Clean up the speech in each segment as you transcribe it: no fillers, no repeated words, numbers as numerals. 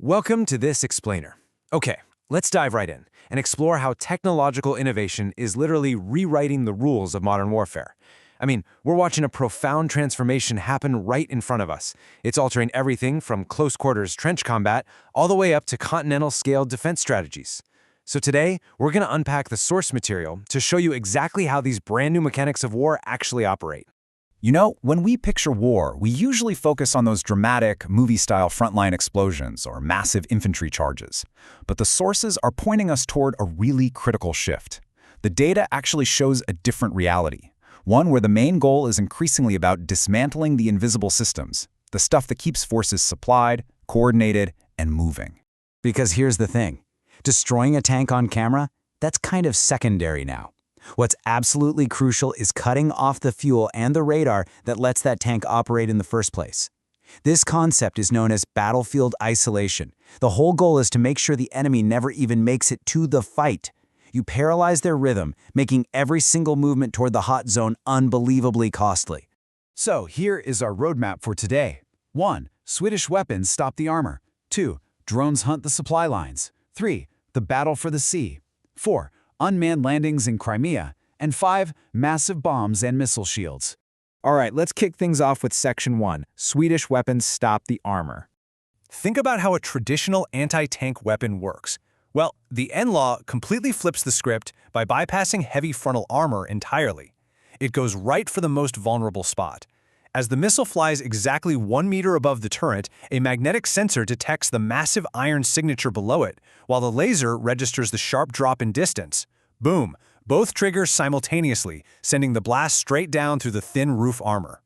Welcome to this explainer. Okay, let's dive right in and explore how technological innovation is literally rewriting the rules of modern warfare. I mean, we're watching a profound transformation happen right in front of us. It's altering everything from close-quarters trench combat all the way up to continental-scale defense strategies. So today, we're going to unpack the source material to show you exactly how these brand new mechanics of war actually operate. You know, when we picture war, we usually focus on those dramatic, movie-style frontline explosions or massive infantry charges. But the sources are pointing us toward a really critical shift. The data actually shows a different reality, one where the main goal is increasingly about dismantling the invisible systems, the stuff that keeps forces supplied, coordinated, and moving. Because here's the thing. Destroying a tank on camera, that's kind of secondary now. What's absolutely crucial is cutting off the fuel and the radar that lets that tank operate in the first place. This concept is known as battlefield isolation. The whole goal is to make sure the enemy never even makes it to the fight. You paralyze their rhythm, making every single movement toward the hot zone unbelievably costly. So here is our roadmap for today. 1. Swedish weapons stop the armor. 2. Drones hunt the supply lines. 3. The battle for the sea. 4. Unmanned landings in Crimea. And 5. Massive bombs and missile shields. All right, let's kick things off with Section 1, Swedish weapons stop the armor. Think about how a traditional anti-tank weapon works. Well, the NLAW completely flips the script by bypassing heavy frontal armor entirely. It goes right for the most vulnerable spot. As the missile flies exactly 1 meter above the turret, a magnetic sensor detects the massive iron signature below it, while the laser registers the sharp drop in distance. Boom! Both triggers simultaneously, sending the blast straight down through the thin roof armor.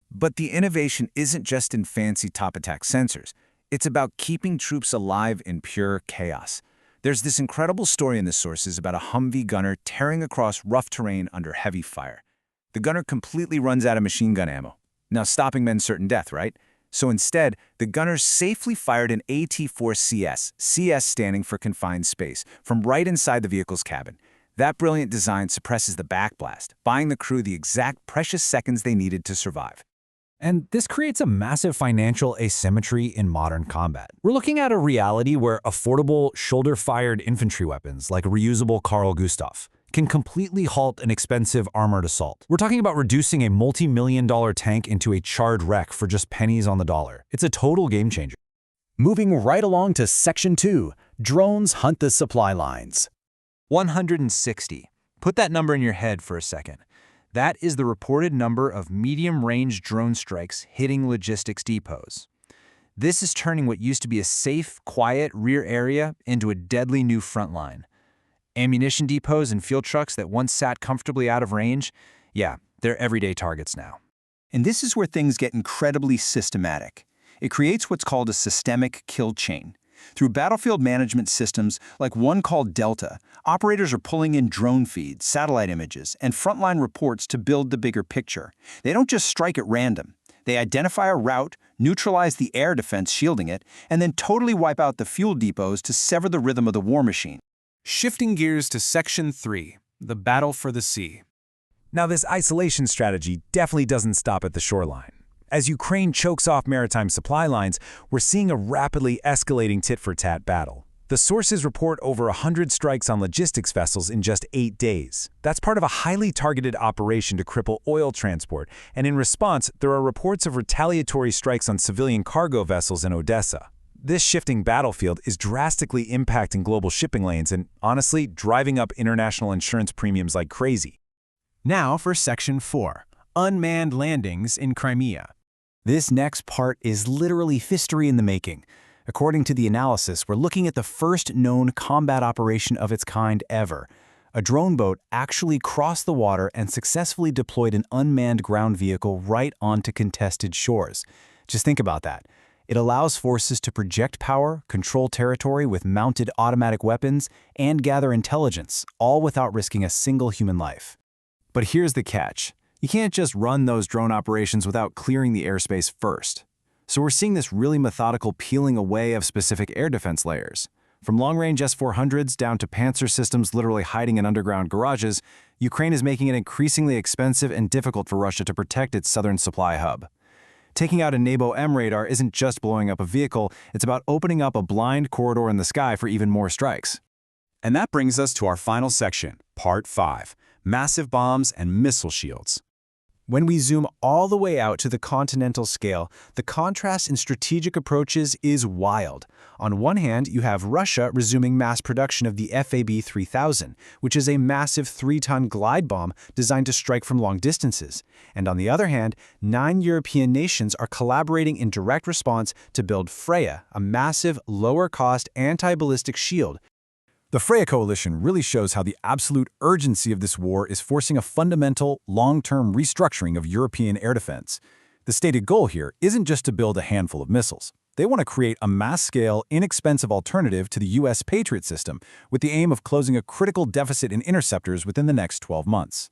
But the innovation isn't just in fancy top-attack sensors. It's about keeping troops alive in pure chaos. There's this incredible story in the sources about a Humvee gunner tearing across rough terrain under heavy fire. The gunner completely runs out of machine gun ammo. Now, stopping meant certain death, right? So instead, the gunner safely fired an AT-4CS, CS standing for confined space, from right inside the vehicle's cabin. That brilliant design suppresses the backblast, buying the crew the exact precious seconds they needed to survive. And this creates a massive financial asymmetry in modern combat. We're looking at a reality where affordable, shoulder-fired infantry weapons, like reusable Carl Gustaf, can completely halt an expensive armored assault. We're talking about reducing a multi-million-dollar tank into a charred wreck for just pennies on the dollar. It's a total game changer. Moving right along to Section 2, drones hunt the supply lines. 160. Put that number in your head for a second. That is the reported number of medium-range drone strikes hitting logistics depots. This is turning what used to be a safe, quiet rear area into a deadly new front line. Ammunition depots and fuel trucks that once sat comfortably out of range, yeah, they're everyday targets now. And this is where things get incredibly systematic. It creates what's called a systemic kill chain. Through battlefield management systems like one called Delta, operators are pulling in drone feeds, satellite images, and frontline reports to build the bigger picture. They don't just strike at random. They identify a route, neutralize the air defense shielding it, and then totally wipe out the fuel depots to sever the rhythm of the war machine. Shifting gears to Section 3, the battle for the sea. Now, this isolation strategy definitely doesn't stop at the shoreline. As Ukraine chokes off maritime supply lines, we're seeing a rapidly escalating tit-for-tat battle. The sources report over 100 strikes on logistics vessels in just 8 days. That's part of a highly targeted operation to cripple oil transport, and in response, there are reports of retaliatory strikes on civilian cargo vessels in Odessa. This shifting battlefield is drastically impacting global shipping lanes and, honestly, driving up international insurance premiums like crazy. Now for Section 4, unmanned landings in Crimea. This next part is literally history in the making. According to the analysis, we're looking at the first known combat operation of its kind ever. A drone boat actually crossed the water and successfully deployed an unmanned ground vehicle right onto contested shores. Just think about that. It allows forces to project power, control territory with mounted automatic weapons, and gather intelligence, all without risking a single human life. But here's the catch. You can't just run those drone operations without clearing the airspace first. So we're seeing this really methodical peeling away of specific air defense layers. From long-range S-400s down to Panzer systems literally hiding in underground garages, Ukraine is making it increasingly expensive and difficult for Russia to protect its southern supply hub. Taking out a NLAW radar isn't just blowing up a vehicle, it's about opening up a blind corridor in the sky for even more strikes. And that brings us to our final section, Part 5, Massive Bombs and Missile Shields. When we zoom all the way out to the continental scale, the contrast in strategic approaches is wild. On one hand, you have Russia resuming mass production of the FAB-3000, which is a massive 3-ton glide bomb designed to strike from long distances. And on the other hand, 9 European nations are collaborating in direct response to build Freya, a massive, lower-cost anti-ballistic shield. The Freya coalition really shows how the absolute urgency of this war is forcing a fundamental, long-term restructuring of European air defense. The stated goal here isn't just to build a handful of missiles. They want to create a mass-scale, inexpensive alternative to the U.S. Patriot system with the aim of closing a critical deficit in interceptors within the next 12 months.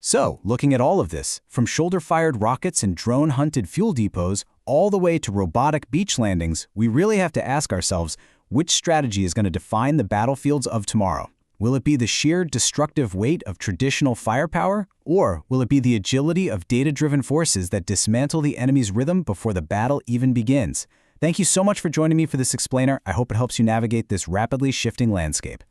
So, looking at all of this, from shoulder-fired rockets and drone-hunted fuel depots all the way to robotic beach landings, we really have to ask ourselves, which strategy is going to define the battlefields of tomorrow? Will it be the sheer destructive weight of traditional firepower, or will it be the agility of data-driven forces that dismantle the enemy's rhythm before the battle even begins? Thank you so much for joining me for this explainer. I hope it helps you navigate this rapidly shifting landscape.